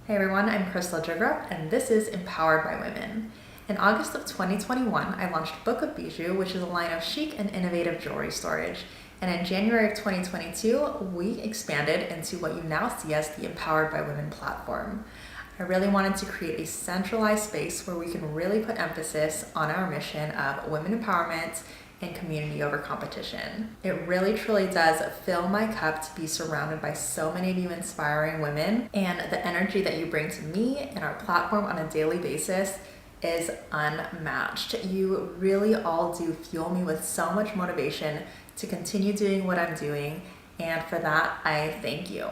Hey everyone, I'm Crystal Jigrup, and this is Empowered by Women. In August of 2021, I launched Book of Bijou, which is a line of chic and innovative jewelry storage. And in January of 2022, we expanded into what you now see as the Empowered by Women platform. I really wanted to create a centralized space where we can really put emphasis on our mission of women empowerment and community over competition. It really truly does fill my cup to be surrounded by so many of you inspiring women, and the energy that you bring to me and our platform on a daily basis is unmatched. You really all do fuel me with so much motivation to continue doing what I'm doing, and for that, I thank you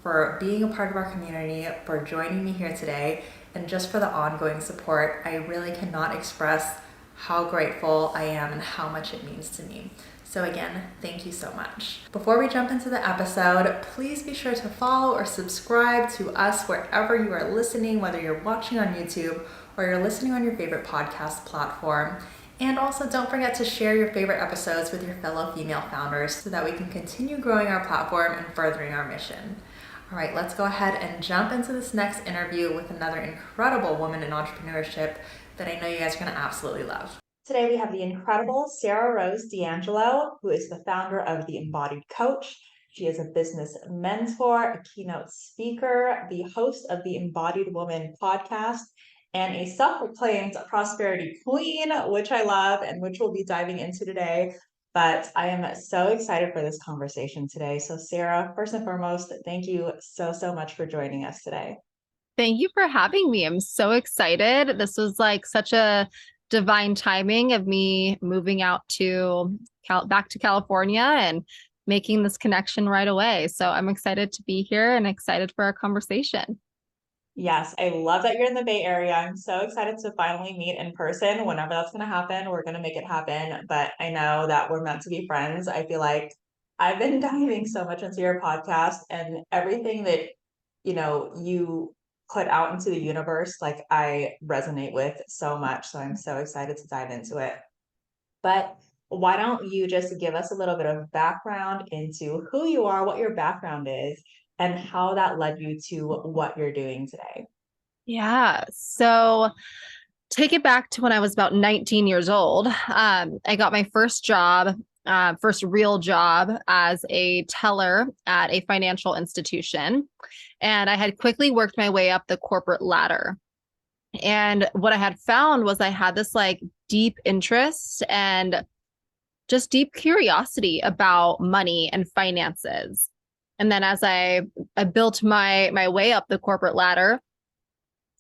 for being a part of our community, for joining me here today, and just for the ongoing support. I really cannot express how grateful I am and how much it means to me. So again, thank you so much. Before we jump into the episode, please be sure to follow or subscribe to us wherever you are listening, whether you're watching on YouTube or you're listening on your favorite podcast platform. And also don't forget to share your favorite episodes with your fellow female founders so that we can continue growing our platform and furthering our mission. All right, let's go ahead and jump into this next interview with another incredible woman in entrepreneurship that I know you guys are going to absolutely love. Today we have the incredible Sarah Rose D'Angelo, who is the founder of the Embodied Coach. She is a business mentor, a keynote speaker, the host of the Embodied Woman Podcast, and a self-proclaimed prosperity queen, which I love and which we'll be diving into today. But I am so excited for this conversation today. So Sarah, first and foremost, thank you so much for joining us today. Thank you for having me. I'm so excited. This was like such a divine timing of me moving out to back to California and making this connection right away. So I'm excited to be here and excited for our conversation. Yes, I love that you're in the Bay Area. I'm so excited to finally meet in person. Whenever that's going to happen, we're going to make it happen. But I know that we're meant to be friends. I feel like I've been diving so much into your podcast and everything that, you put out into the universe, like I resonate with so much. So I'm so excited to dive into it. But why don't you just give us a little bit of background into who you are, what your background is, and how that led you to what you're doing today? Yeah. So take it back to when I was about 19 years old. I got my first job, first real job as a teller at a financial institution. And I had quickly worked my way up the corporate ladder. And what I had found was I had this like deep interest and just deep curiosity about money and finances. And then as I built my way up the corporate ladder,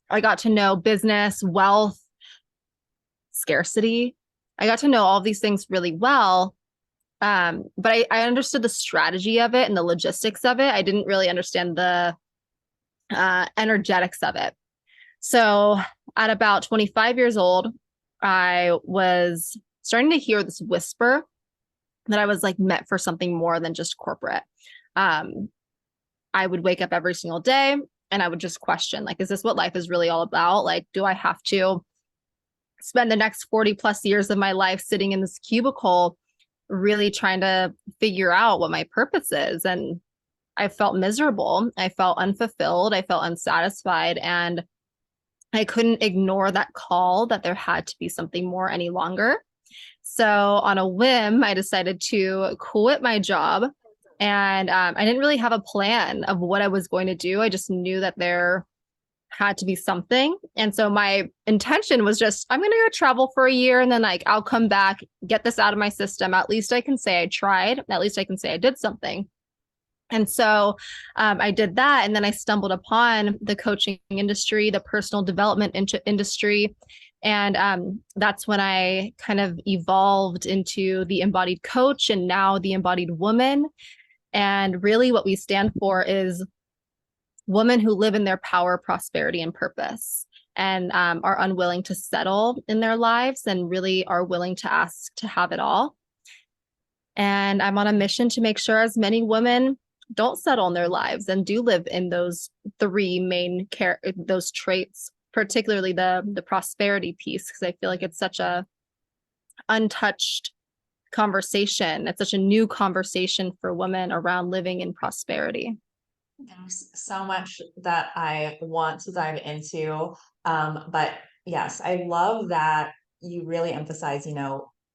I got to know business, wealth, scarcity. I got to know all these things really well. But I understood the strategy of it and the logistics of it. I didn't really understand the energetics of it. So at about 25 years old, I was starting to hear this whisper that I was like meant for something more than just corporate. I would wake up every single day and I would just question, like, is this what life is really all about? Like, do I have to spend the next 40 plus years of my life sitting in this cubicle, really trying to figure out what my purpose is? And I felt miserable. I felt unfulfilled. I felt unsatisfied. And I couldn't ignore that call that there had to be something more any longer. So on a whim, I decided to quit my job. And I didn't really have a plan of what I was going to do. I just knew that there had to be something. And so my intention was just, I'm going to go travel for a year and then like I'll come back, get this out of my system. At least I can say I tried. At least I can say I did something. And so I did that. And then I stumbled upon the coaching industry, the personal development industry. And that's when I kind of evolved into the embodied coach and now the embodied woman. And really what we stand for is women who live in their power, prosperity, and purpose and are unwilling to settle in their lives and really are willing to ask to have it all. And I'm on a mission to make sure as many women don't settle in their lives and do live in those three main those traits, particularly the prosperity piece, because I feel like it's such a untouched conversation. It's such a new conversation for women around living in prosperity. There's so much that I want to dive into. But yes, I love that you really emphasize,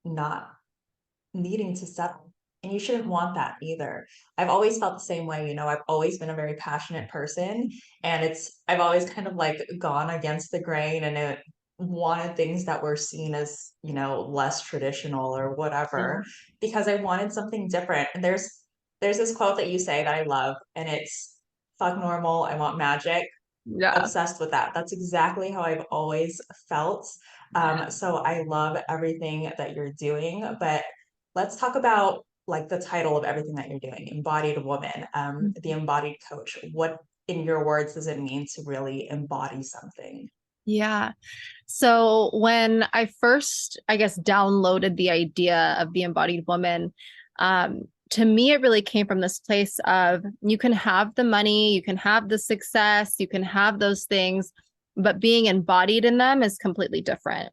not needing to settle. And you shouldn't want that either. I've always felt the same way. I've always been a very passionate person, and I've always kind of like gone against the grain and wanted things that were seen as, less traditional or Yeah. whatever, because I wanted something different. And there's this quote that you say that I love, and it's fuck normal, I want magic. Yeah. Obsessed with that. That's exactly how I've always felt. So I love everything that you're doing, but let's talk about like the title of everything that you're doing, Embodied Woman, the embodied coach. What, in your words, does it mean to really embody something? Yeah. So when I first, I guess, downloaded the idea of the embodied woman, to me, it really came from this place of you can have the money, you can have the success, you can have those things, but being embodied in them is completely different.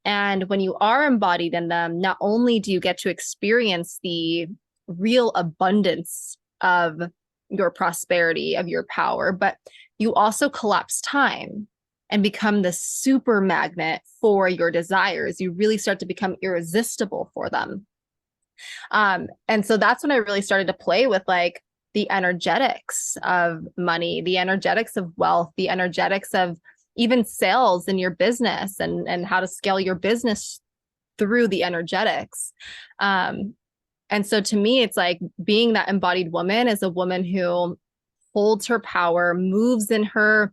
And when you are embodied in them, not only do you get to experience the real abundance of your prosperity, of your power, but you also collapse time and become the super magnet for your desires. You really start to become irresistible for them. And so that's when I really started to play with like the energetics of money, the energetics of wealth, the energetics of even sales in your business and how to scale your business through the energetics. Um, and so to me, it's like being that embodied woman is a woman who holds her power, moves in her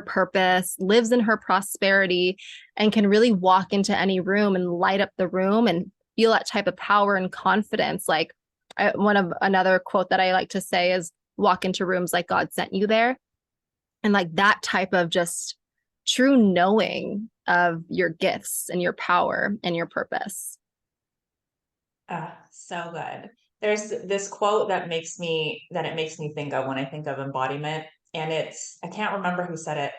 purpose, lives in her prosperity, and can really walk into any room and light up the room and feel that type of power and confidence. Like another quote that I like to say is walk into rooms like God sent you there. And like that type of just true knowing of your gifts and your power and your purpose. So good. There's this quote that it makes me think of when I think of embodiment, and I can't remember who said it.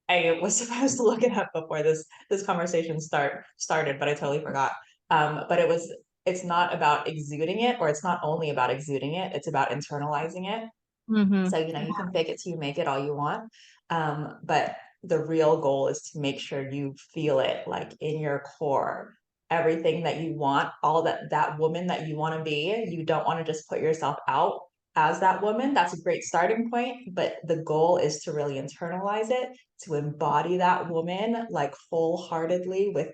I was supposed to look it up before this conversation started, but I totally forgot. But it's not about exuding it, or it's not only about exuding it, it's about internalizing it. Mm-hmm. So, you can fake it till you make it all you want. But the real goal is to make sure you feel it like in your core, everything that you want, all that woman that you want to be. You don't want to just put yourself out as that woman. That's a great starting point, but the goal is to really internalize it, to embody that woman like full-heartedly with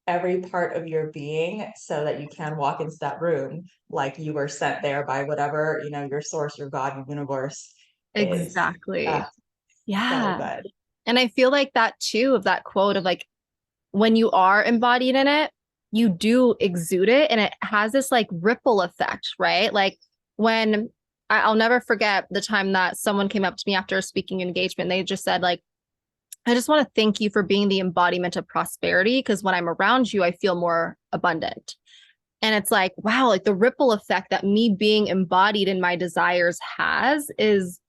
every part of your being, so that you can walk into that room like you were sent there by whatever, your source, your God, your universe is. Exactly. So Yeah. good. And I feel like that too, of that quote of like, when you are embodied in it, you do exude it and it has this like ripple effect, right? Like when I'll never forget the time that someone came up to me after a speaking engagement. They just said, like, I just want to thank you for being the embodiment of prosperity because when I'm around you, I feel more abundant. And it's like, wow, like the ripple effect that me being embodied in my desires has is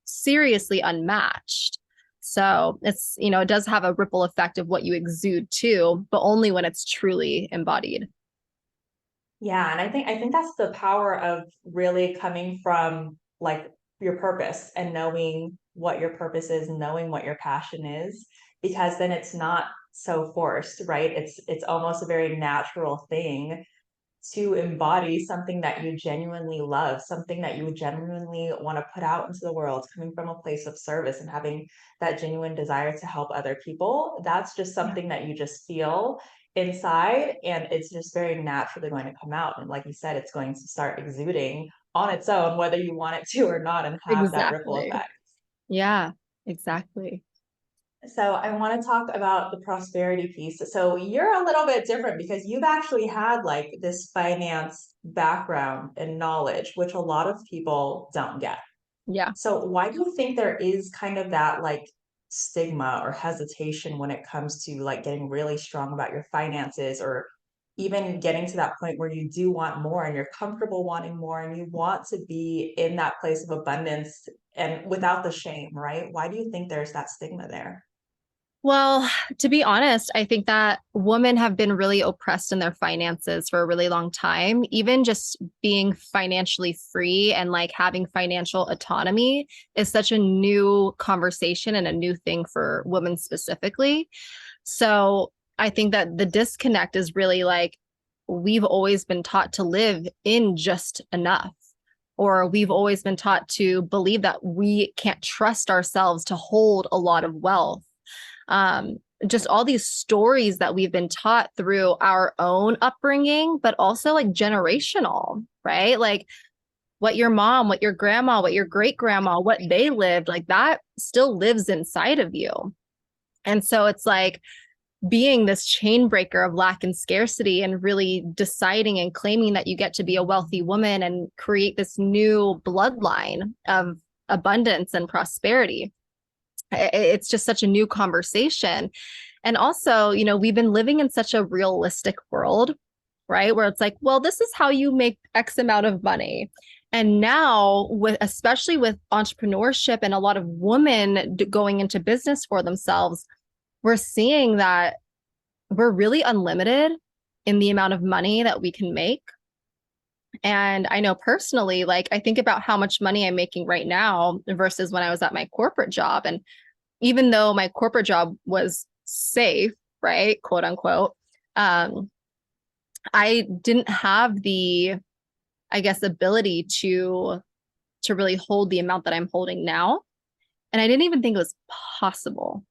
seriously unmatched. So it's, it does have a ripple effect of what you exude too, but only when it's truly embodied. Yeah, and I think that's the power of really coming from like your purpose and knowing what your purpose is, knowing what your passion is, because then it's not so forced, right? It's almost a very natural thing to embody something that you genuinely love, something that you genuinely want to put out into the world, coming from a place of service and having that genuine desire to help other people. That's just Yeah. something that you just feel inside, and it's just very naturally going to come out. And like you said, it's going to start exuding on its own, whether you want it to or not, and have that ripple Exactly. effect. Yeah, exactly. So I want to talk about the prosperity piece. So you're a little bit different because you've actually had like this finance background and knowledge, which a lot of people don't get. Yeah. So why do you think there is kind of that like stigma or hesitation when it comes to like getting really strong about your finances, or even getting to that point where you do want more and you're comfortable wanting more and you want to be in that place of abundance and without the shame, right? Why do you think there's that stigma there? Well, to be honest, I think that women have been really oppressed in their finances for a really long time. Even just being financially free and like having financial autonomy is such a new conversation and a new thing for women specifically. So I think that the disconnect is really like we've always been taught to live in just enough, or we've always been taught to believe that we can't trust ourselves to hold a lot of wealth. um, just all these stories that we've been taught through our own upbringing, but also like generational, right? Like what your mom, what your grandma, what your great grandma, what they lived, like that still lives inside of you. And so it's like being this chain breaker of lack and scarcity and really deciding and claiming that you get to be a wealthy woman and create this new bloodline of abundance and prosperity. It's just such a new conversation. And also, we've been living in such a realistic world, right? Where it's like, well, this is how you make X amount of money. And now especially with entrepreneurship and a lot of women going into business for themselves, we're seeing that we're really unlimited in the amount of money that we can make. And I know personally, like I think about how much money I'm making right now versus when I was at my corporate job. And even though my corporate job was safe, right, quote unquote, I didn't have the, I guess, ability to really hold the amount that I'm holding now. And I didn't even think it was possible.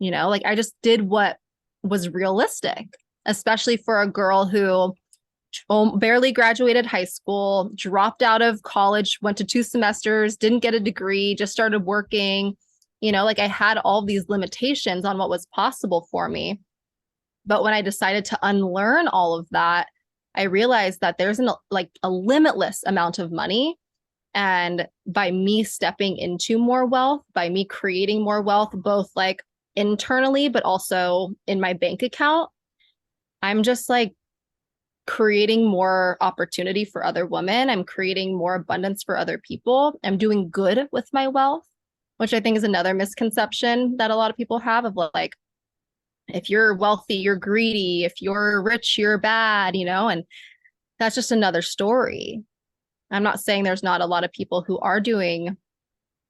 Like I just did what was realistic, especially for a girl who barely graduated high school, dropped out of college, went to 2 semesters, didn't get a degree, just started working. Like I had all these limitations on what was possible for me. But when I decided to unlearn all of that, I realized that there's a limitless amount of money. And by me stepping into more wealth, by me creating more wealth, both like internally, but also in my bank account, I'm just like creating more opportunity for other women. I'm creating more abundance for other people. I'm doing good with my wealth, which I think is another misconception that a lot of people have of like, if you're wealthy, you're greedy. If you're rich, you're bad, and that's just another story. I'm not saying there's not a lot of people who are doing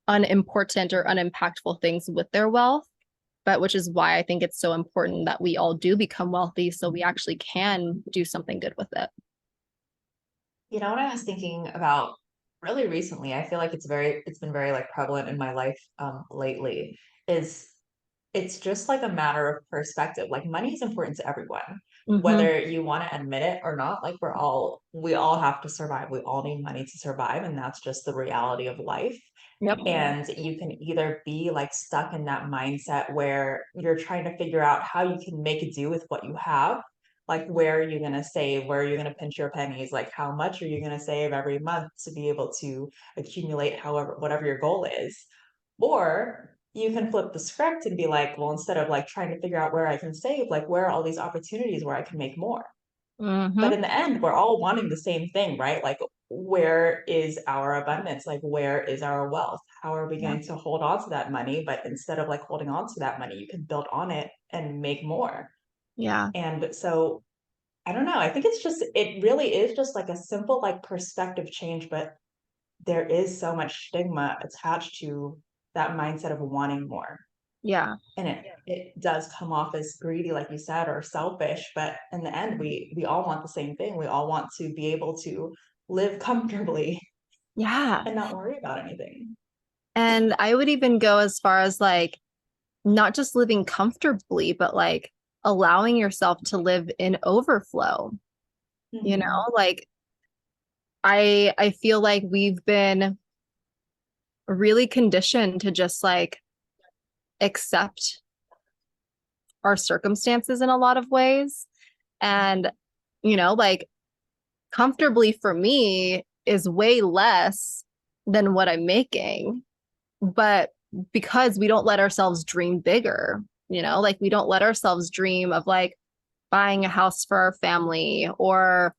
unimportant or unimpactful things with their wealth, but which is why I think it's so important that we all do become wealthy so we actually can do something good with it. What I was thinking about really recently, I feel like it's been very like prevalent in my life lately, is it's just like a matter of perspective. Like money is important to everyone, Mm-hmm. whether you want to admit it or not. Like we all have to survive. We all need money to survive, and that's just the reality of life. Yep. And you can either be like stuck in that mindset where you're trying to figure out how you can make do with what you have. Like, where are you going to save? Where are you going to pinch your pennies? Like, how much are you going to save every month to be able to accumulate however, whatever your goal is? Or you can flip the script and be like, well, instead of like trying to figure out where I can save, like, where are all these opportunities where I can make more? But Mm-hmm. in the end, we're all wanting the same thing, right? Like, where is our abundance? Like, where is our wealth? How are we Yeah. going to hold on to that money? But instead of like holding on to that money, you can build on it and make more. Yeah. And so I don't know. I think it really is just like a simple like perspective change, but there is so much stigma attached to that mindset of wanting more. Yeah. And it does come off as greedy, like you said, or selfish, but in the end, we all want the same thing. We all want to be able to live comfortably Yeah. and not worry about anything. And I would even go as far as like not just living comfortably, but like allowing yourself to live in overflow. Mhm. Like I feel like we've been really conditioned to just like accept our circumstances in a lot of ways. And, like comfortably for me is way less than what I'm making. But because we don't let ourselves dream bigger, like we don't let ourselves dream of like buying a house for our family or,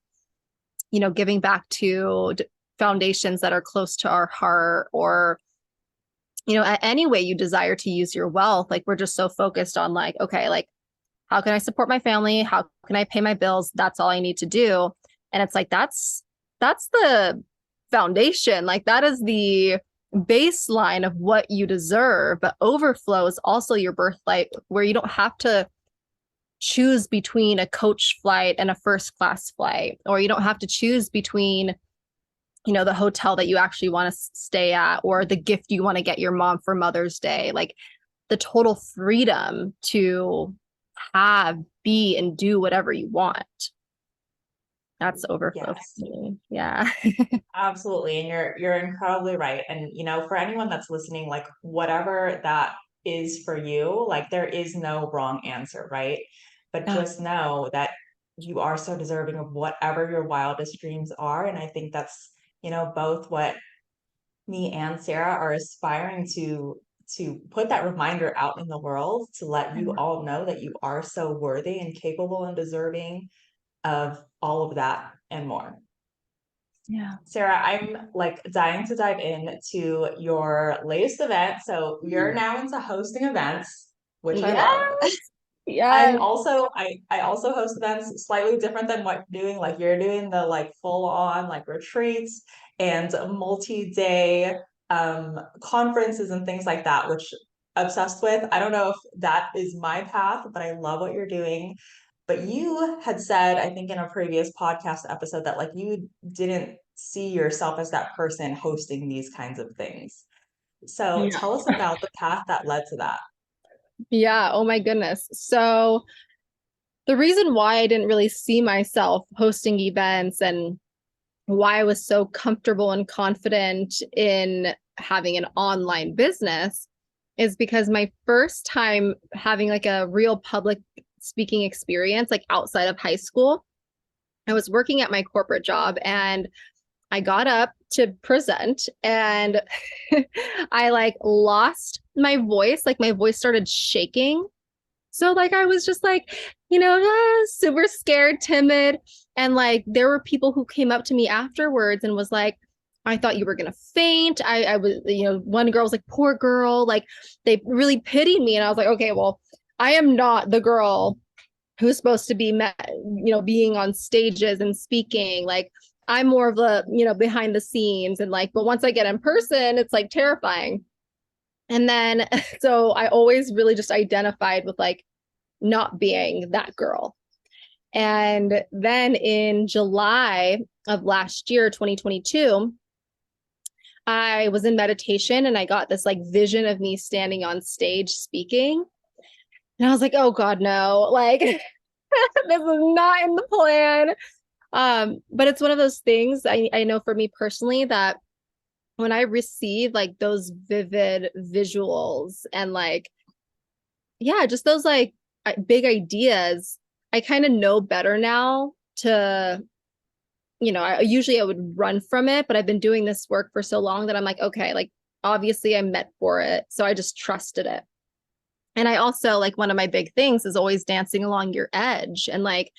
giving back to foundations that are close to our heart or any way you desire to use your wealth. Like we're just so focused on like, okay, like how can I support my family? How can I pay my bills? That's all I need to do. And it's like, that's the foundation. Like that is the baseline of what you deserve. But overflow is also your birthright, where you don't have to choose between a coach flight and a first class flight, or you don't have to choose between the hotel that you actually want to stay at, or the gift you want to get your mom for Mother's Day. Like the total freedom to have, be, and do whatever you want. That's overflow. Yes. For me. Yeah. Absolutely. And you're incredibly right. And for anyone that's listening, like whatever that is for you, like there is no wrong answer, right? But just know that you are so deserving of whatever your wildest dreams are. And I think that's, both what me and Sarah are aspiring to put that reminder out in the world, to let you all know that you are so worthy and capable and deserving of all of that and more. Yeah. Sarah, I'm like dying to dive into your latest event. So you're now into hosting events, which I love. Yeah. I also host events slightly different than what you're doing. Like you're doing the like full on like retreats and multi-day conferences and things like that, which obsessed with. I don't know if that is my path, but I love what you're doing. But you had said, I think in a previous podcast episode, that like you didn't see yourself as that person hosting these kinds of things. So Yeah. tell us about the path that led to that. Yeah. Oh my goodness. So the reason why I didn't really see myself hosting events, and why I was so comfortable and confident in having an online business, is because my first time having like a real public speaking experience, like outside of high school, I was working at my corporate job and I got up to present and I like lost my voice. Like my voice started shaking. So like I was just like, super scared, timid. And like there were people who came up to me afterwards and was like, I thought you were gonna faint. I was, one girl was like, poor girl. Like they really pitied me. And I was like, okay, well, I am not the girl who's supposed to be being on stages and speaking. Like I'm more of a, behind the scenes, and like, but once I get in person, it's like terrifying. And then, so I always really just identified with like not being that girl. And then in July of last year, 2022, I was in meditation and I got this like vision of me standing on stage speaking. And I was like, oh God, no, like this is not in the plan. But it's one of those things I know for me personally that when I receive like those vivid visuals and like, yeah, just those like big ideas, I kind of know better now to, I would run from it, but I've been doing this work for so long that I'm like, okay, like obviously I'm meant for it. So I just trusted it. And I also like, one of my big things is always dancing along your edge and like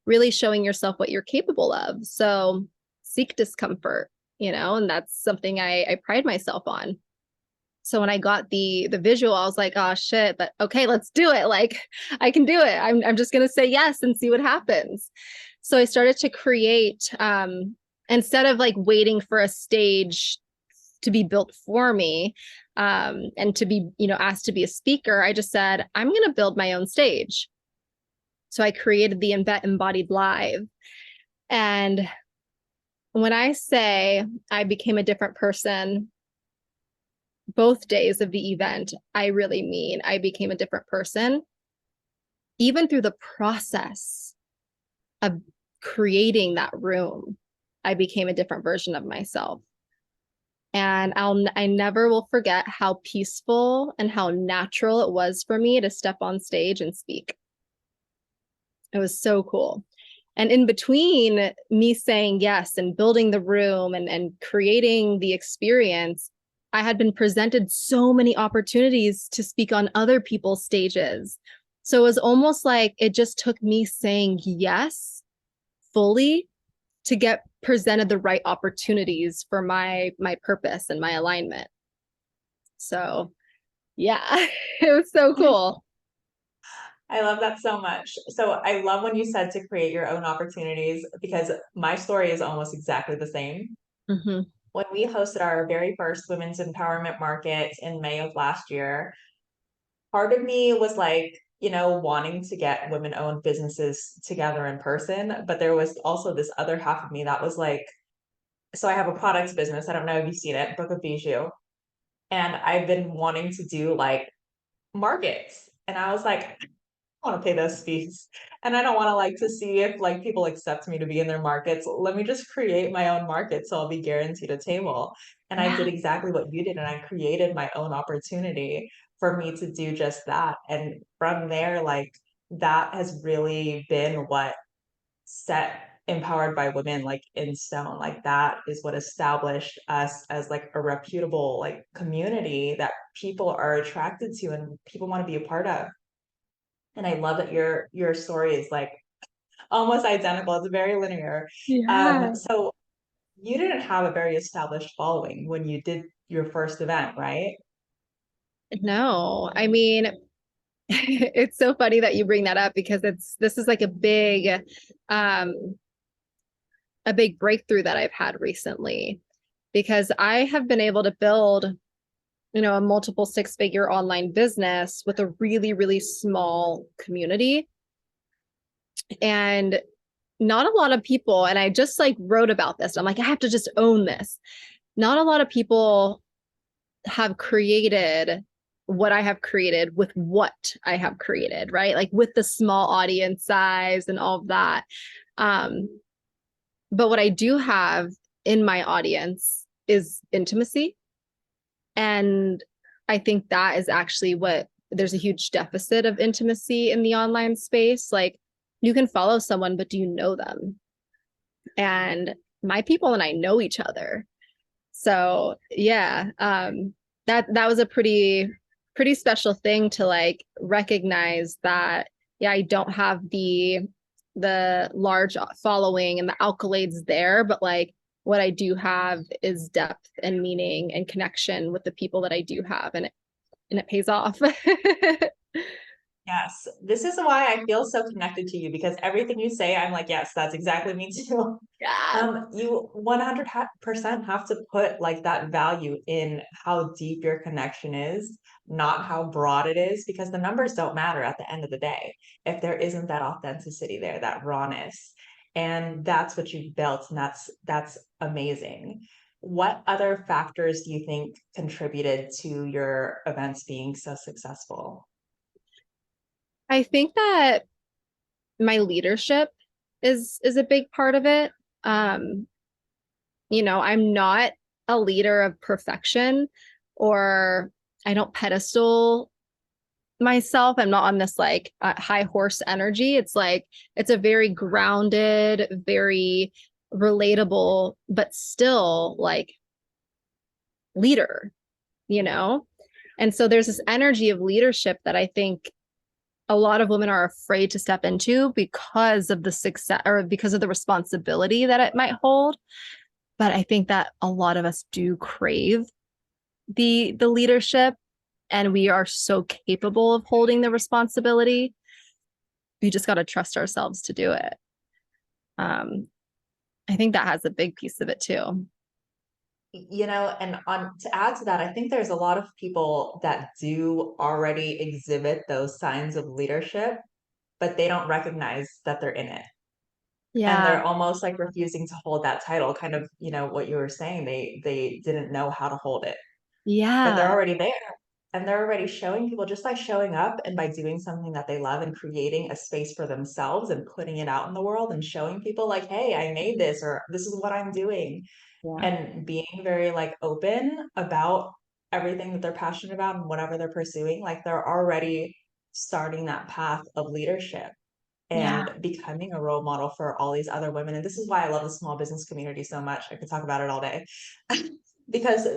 really showing yourself what you're capable of. So seek discomfort, and that's something I pride myself on. So when I got the visual, I was like, oh shit, but okay, let's do it. Like I can do it. I'm just going to say yes and see what happens. So I started to create, instead of like waiting for a stage to be built for me, and to be, asked to be a speaker, I just said, I'm going to build my own stage. So I created the Embodied Live. And when I say I became a different person, both days of the event, I really mean I became a different person. Even through the process of creating that room, I became a different version of myself. And I never will forget how peaceful and how natural it was for me to step on stage and speak. It was so cool. And in between me saying yes and building the room and creating the experience, I had been presented so many opportunities to speak on other people's stages. So it was almost like it just took me saying yes fully to get presented the right opportunities for my purpose and my alignment. So yeah, it was so cool. I love that so much. So I love when you said to create your own opportunities, because my story is almost exactly the same. Mm-hmm. When we hosted our very first women's empowerment market in May of last year, part of me was like, wanting to get women-owned businesses together in person. But there was also this other half of me that was like, so I have a products business. I don't know if you've seen it, Book of Bijou. And I've been wanting to do like markets. And I was like, want to pay those fees, and I don't want to like to see if like people accept me to be in their markets. Let me just create my own market so I'll be guaranteed a table. And I Yeah. did exactly what you did, and I created my own opportunity for me to do just that. And from there, like, that has really been what set Empowered by Women like in stone. Like, that is what established us as like a reputable like community that people are attracted to and people want to be a part of. And I love that your story is like almost identical. It's very linear. Yeah. So you didn't have a very established following when you did your first event, right? No, I mean, it's so funny that you bring that up because this is like um, a big breakthrough that I've had recently because I have been able to build, a multiple six-figure online business with a really, really small community. And not a lot of people, and I just like wrote about this. I'm like, I have to just own this. Not a lot of people have created what I have created with what I have created, right? Like with the small audience size and all of that. Um, but what I do have in my audience is intimacy. And I think that is actually what there's a huge deficit of intimacy in the online space. Like you can follow someone, but do you know them? And my people and I know each other. So yeah, that was a pretty special thing to like recognize that, yeah, I don't have the large following and the accolades there, but like what I do have is depth and meaning and connection with the people that I do have, and it pays off. Yes. This is why I feel so connected to you, because everything you say, I'm like, yes, that's exactly me too. Yeah. You 100% have to put like that value in how deep your connection is, not how broad it is, because the numbers don't matter at the end of the day if there isn't that authenticity there, that rawness. And that's what you've built, and that's amazing. What other factors do you think contributed to your events being so successful? I think that my leadership is a big part of it. Um, I'm not a leader of perfection, or I don't pedestal myself. I'm not on this like high horse energy. It's like, it's a very grounded, very relatable, but still like leader, you know? And so there's this energy of leadership that I think a lot of women are afraid to step into because of the success or because of the responsibility that it might hold. But I think that a lot of us do crave the leadership, and we are so capable of holding the responsibility. We just got to trust ourselves to do it. um I think that has a big piece of it too. And on to add to that, I think there's a lot of people that do already exhibit those signs of leadership, but they don't recognize that they're in it. And Yeah. they're almost like refusing to hold that title, kind of, what you were saying, they didn't know how to hold it, but they're Yeah. already there. And they're already showing people, just by showing up and by doing something that they love and creating a space for themselves and putting it out in the world and showing people like, hey, I made this, or this is what I'm doing, Yeah. and being very like open about everything that they're passionate about and whatever they're pursuing. Like, they're already starting that path of leadership Yeah. and becoming a role model for all these other women. And this is why I love the small business community so much. I could talk about it all day. Because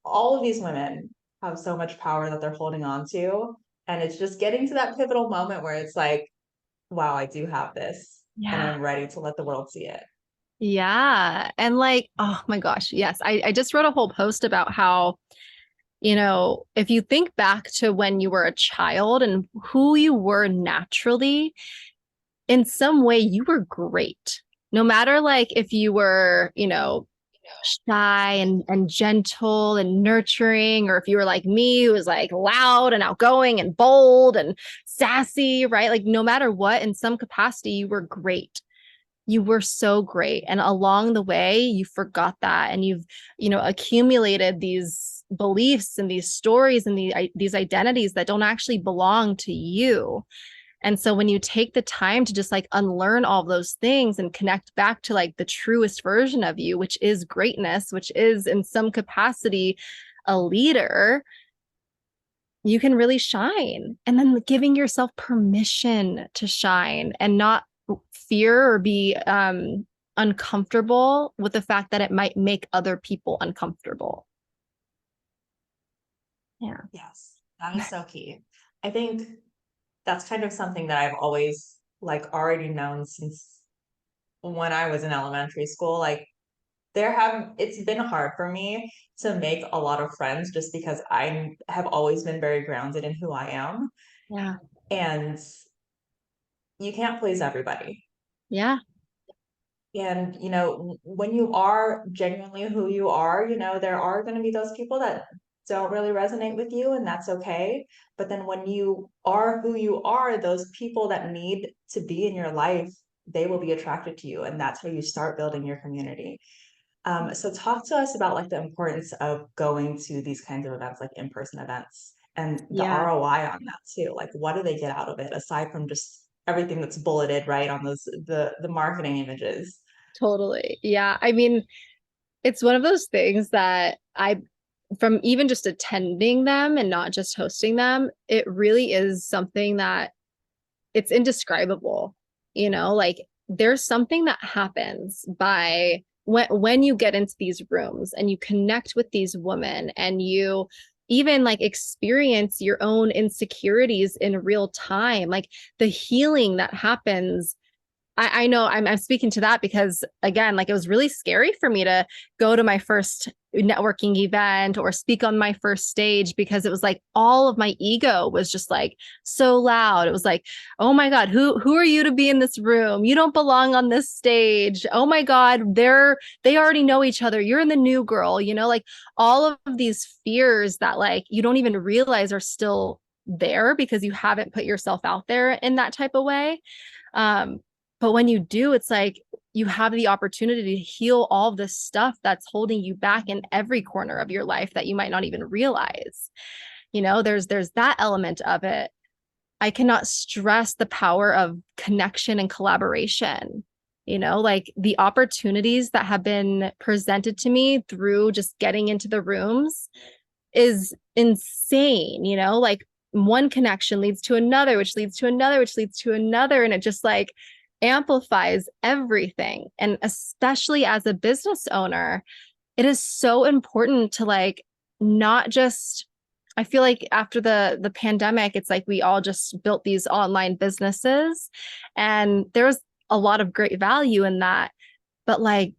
all of these women have so much power that they're holding on to, and it's just getting to that pivotal moment where it's like, wow, I do have this, and Yeah. I'm ready to let the world see it. Yeah. And like, oh my gosh, yes. I just wrote a whole post about how you know, if you think back to when you were a child and who you were naturally, in some way you were great. No matter like if you were, you know, shy and gentle and nurturing, or if you were like me, who was like loud and outgoing and bold and sassy, right? Like no matter what, in some capacity, you were great. You were so great. And along the way, you forgot that. And you've, you know, accumulated these beliefs and these stories and these identities that don't actually belong to you. And so when you take the time to just like unlearn all those things and connect back to like the truest version of you, which is greatness, which is in some capacity a leader, you can really shine. And then giving yourself permission to shine and not fear or be uncomfortable with the fact that it might make other people uncomfortable. Yeah. Yes, that is so key. I think that's kind of something that I've always like already known since when I was in elementary school. Like it's been hard for me to make a lot of friends just because I have always been very grounded in who I am. Yeah. And you can't please everybody. Yeah. And, you know, when you are genuinely who you are, you know, there are going to be those people that don't really resonate with you, and that's okay. But then when you are who you are, those people that need to be in your life, they will be attracted to you. And that's how you start building your community. So talk to us about like the importance of going to these kinds of events, like in-person events, and the Yeah. ROI on that too. Like, what do they get out of it aside from just everything that's bulleted right on those the marketing images? Totally. Yeah. I mean, it's one of those things that from even just attending them and not just hosting them, it really is something that it's indescribable. You know, like there's something that happens by when you get into these rooms and you connect with these women and you even like experience your own insecurities in real time, like the healing that happens. I know I'm speaking to that because again, like it was really scary for me to go to my first networking event or speak on my first stage because it was like all of my ego was just like so loud. It was like, oh my God, who are you to be in this room? You don't belong on this stage. Oh my God, they already know each other. You're in the new girl, you know, like all of these fears that like you don't even realize are still there because you haven't put yourself out there in that type of way. Um, but when you do, it's like you have the opportunity to heal all this stuff that's holding you back in every corner of your life that you might not even realize. You know, there's that element of it. I cannot stress the power of connection and collaboration. You know, like the opportunities that have been presented to me through just getting into the rooms is insane, you know, like one connection leads to another, which leads to another, which leads to another. And it just like amplifies everything. And especially as a business owner, it is so important to like not just I feel like after the pandemic, it's like we all just built these online businesses and there was a lot of great value in that. But like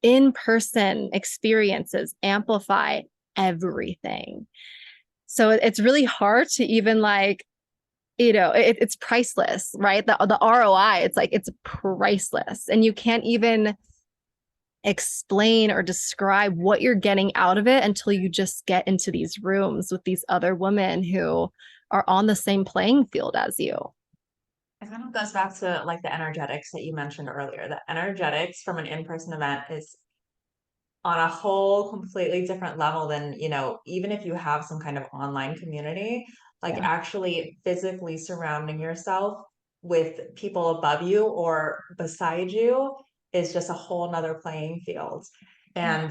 in-person experiences amplify everything. So it's really hard to even like, you know, it's priceless, right? The ROI, it's like, it's priceless. And you can't even explain or describe what you're getting out of it until you just get into these rooms with these other women who are on the same playing field as you. It kind of goes back to like the energetics that you mentioned earlier. The energetics from an in-person event is on a whole completely different level than, you know, even if you have some kind of online community, like Yeah. actually physically surrounding yourself with people above you or beside you is just a whole nother playing field. And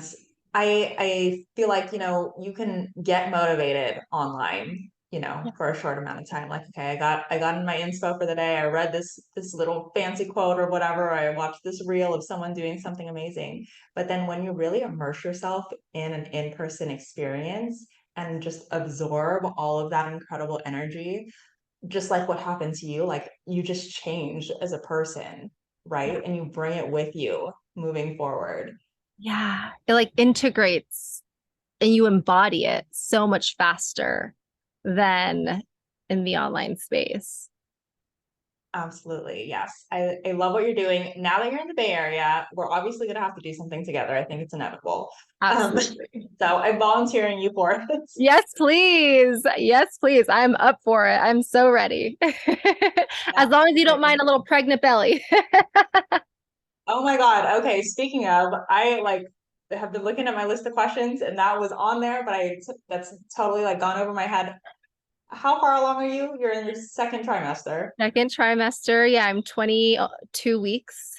I feel like, you know, you can get motivated online, you know, Yeah. for a short amount of time. Like, okay, I got in my inspo for the day. I read this little fancy quote or whatever. I watched this reel of someone doing something amazing. But then when you really immerse yourself in an in-person experience and just absorb all of that incredible energy, just like what happened to you, like you just change as a person, right? And you bring it with you moving forward. Yeah. It like integrates and you embody it so much faster than in the online space. Absolutely. Yes. I love what you're doing. Now that you're in the Bay Area, we're obviously going to have to do something together. I think it's inevitable. Absolutely. So I'm volunteering you for it. Yes, please. Yes, please. I'm up for it. I'm so ready. As long as you don't mind a little pregnant belly. Oh my God. Okay. Speaking of, I have been looking at my list of questions and that was on there, but that's totally like gone over my head. How far along are you? You're in your second trimester. Second trimester. Yeah, I'm 22 weeks.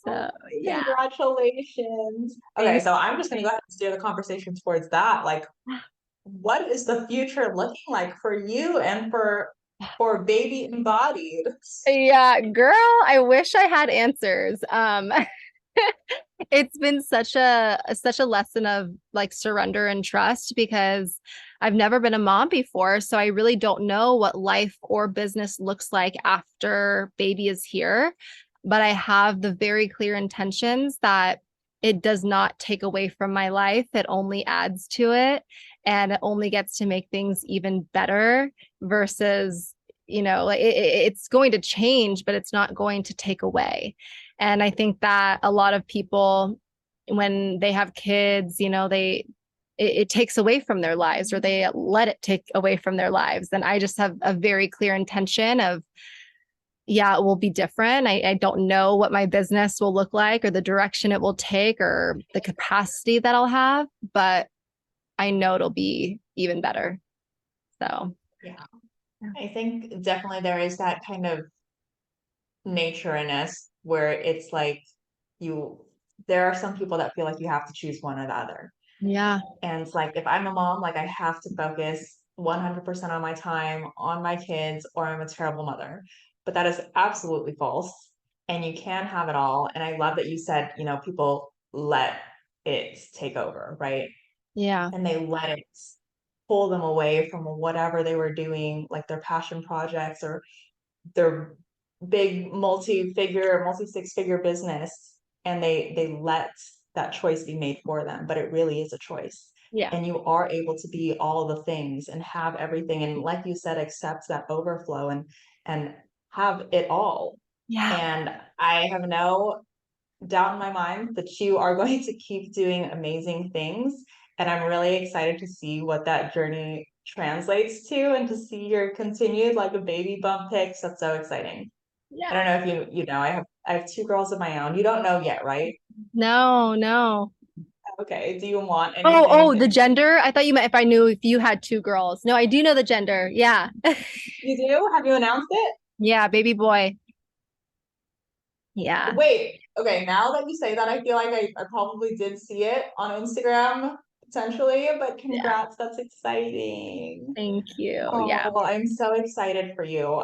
So, yeah. Congratulations. Okay, so I'm just gonna go ahead and steer the conversation towards that. Like, what is the future looking like for you and for baby embodied? Yeah, girl, I wish I had answers. It's been such a lesson of like surrender and trust because I've never been a mom before, so I really don't know what life or business looks like after baby is here, but I have the very clear intentions that it does not take away from my life, it only adds to it, and it only gets to make things even better versus it's going to change, but it's not going to take away. And I think that a lot of people, when they have kids, it takes away from their lives or they let it take away from their lives. And I just have a very clear intention of, yeah, it will be different. I don't know what my business will look like or the direction it will take or the capacity that I'll have, but I know it'll be even better. So, Yeah. I think definitely there is that kind of nature in us where it's like there are some people that feel like you have to choose one or the other. yeah. And it's like if I'm a mom, like I have to focus 100% on my time on my kids or I'm a terrible mother. But that is absolutely false. And you can have it all. And I love that you said, people let it take over, right? Yeah. And they let it pull them away from whatever they were doing, like their passion projects or their big multi-six-figure business, and they let that choice be made for them, but it really is a choice. Yeah. And you are able to be all the things and have everything, and like you said, accept that overflow and have it all. Yeah. And I have no doubt in my mind that you are going to keep doing amazing things. And I'm really excited to see what that journey translates to and to see your continued like a baby bump pics. That's so exciting. Yeah. I don't know if you know, I have two girls of my own. You don't know yet, right? No. Okay. Do you want Oh, anything? the gender? I thought you meant if I knew if you had two girls. No, I do know the gender. Yeah. You do? Have you announced it? Yeah, baby boy. Yeah. Wait, okay, now that you say that, I feel like I probably did see it on Instagram potentially, but Yeah. congrats, that's exciting. Thank you. Oh, Yeah. well, I'm so excited for you.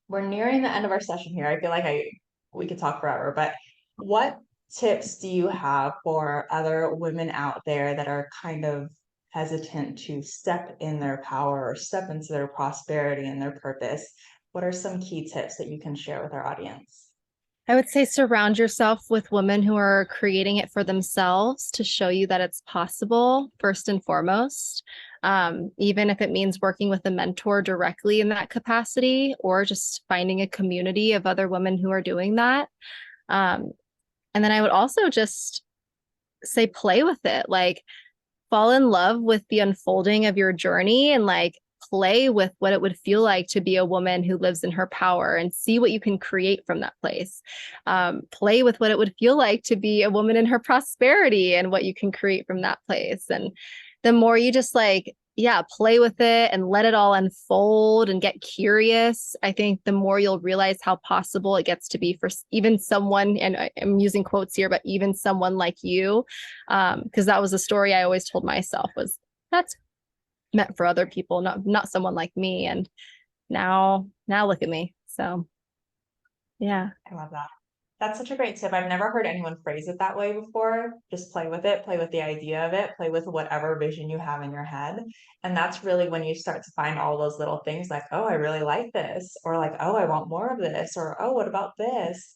We're nearing the end of our session here. I feel like we could talk forever, but what tips do you have for other women out there that are kind of hesitant to step in their power or step into their prosperity and their purpose? What are some key tips that you can share with our audience? I would say surround yourself with women who are creating it for themselves to show you that it's possible, first and foremost. Even if it means working with a mentor directly in that capacity, or just finding a community of other women who are doing that. And then I would also just say, play with it. Like, fall in love with the unfolding of your journey and like play with what it would feel like to be a woman who lives in her power and see what you can create from that place. Play with what it would feel like to be a woman in her prosperity and what you can create from that place. And the more you just like, yeah, play with it and let it all unfold and get curious, I think the more you'll realize how possible it gets to be for even someone, and I'm using quotes here, but even someone like you, because that was a story I always told myself was that's meant for other people, not someone like me. And now look at me. So yeah. I love that. That's such a great tip. I've never heard anyone phrase it that way before. Just play with it, play with the idea of it, play with whatever vision you have in your head. And that's really when you start to find all those little things like, oh, I really like this, or like, oh, I want more of this, or oh, what about this?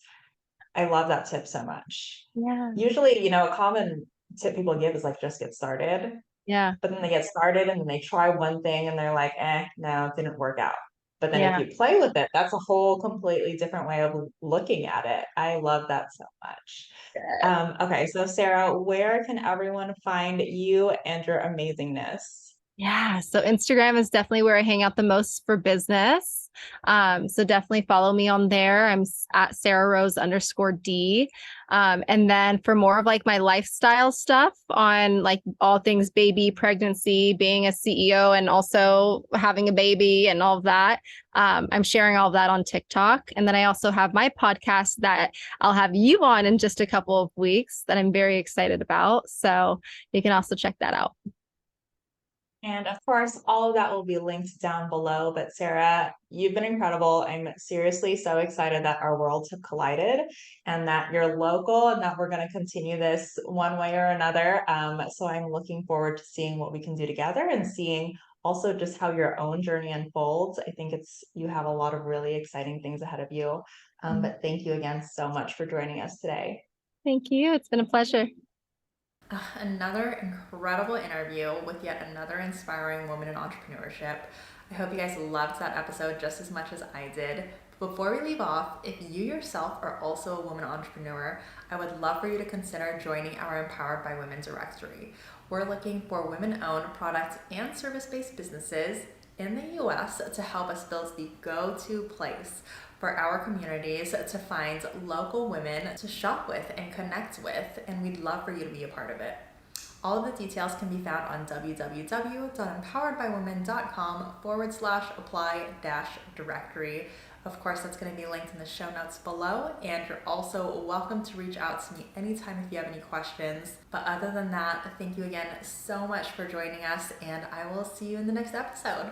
I love that tip so much. Yeah. Usually, a common tip people give is like, just get started. Yeah. But then they get started and then they try one thing and they're like, no, it didn't work out. But then if Yeah. you play with it, that's a whole completely different way of looking at it. I love that so much. Okay, so Sarah, where can everyone find you and your amazingness? Yeah. So Instagram is definitely where I hang out the most for business. So definitely follow me on there. I'm at Sarah Rose _D. And then for more of like my lifestyle stuff on like all things baby, pregnancy, being a CEO, and also having a baby and all of that, I'm sharing all of that on TikTok. And then I also have my podcast that I'll have you on in just a couple of weeks that I'm very excited about. So you can also check that out. And of course, all of that will be linked down below. But Sarah, you've been incredible. I'm seriously so excited that our worlds have collided and that you're local and that we're going to continue this one way or another. So I'm looking forward to seeing what we can do together and seeing also just how your own journey unfolds. I think you have a lot of really exciting things ahead of you. But thank you again so much for joining us today. Thank you. It's been a pleasure. Another incredible interview with yet another inspiring woman in entrepreneurship. I hope you guys loved that episode just as much as I did. Before we leave off, if you yourself are also a woman entrepreneur, I would love for you to consider joining our Empowered by Women directory. We're looking for women-owned product and service-based businesses in the US to help us build the go-to place for our communities to find local women to shop with and connect with, and we'd love for you to be a part of it. All of the details can be found on www.empoweredbywomen.com/apply-directory. Of course, that's going to be linked in the show notes below, and you're also welcome to reach out to me anytime if you have any questions. But other than that, thank you again so much for joining us, and I will see you in the next episode.